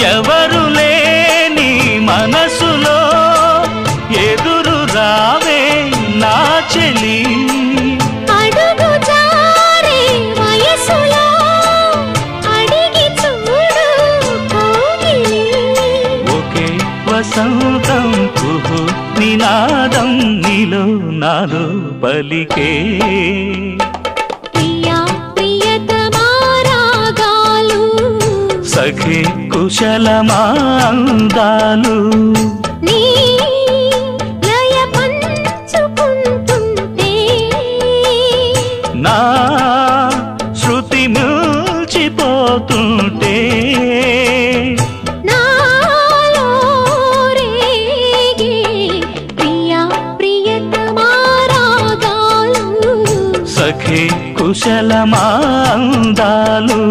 ఎవరు లేని మనసులో ఎదురు రావే నా చెలి అడుగు జారే వయసులో అడిగి చూడు కోగిలి ఒకే వసంతం కుహు నినాదం నీలో నాలో పలికే ప్రియా ప్రియతమా రాగాలు సఖి కుశలమా అందాలు నీ లయ పంచుకుంటుంటే నా శృతి మిల్చిపోతుంటే నాలో రేగే ప్రియా ప్రియతమా రాగాలు సఖి కుశలమా అందాలు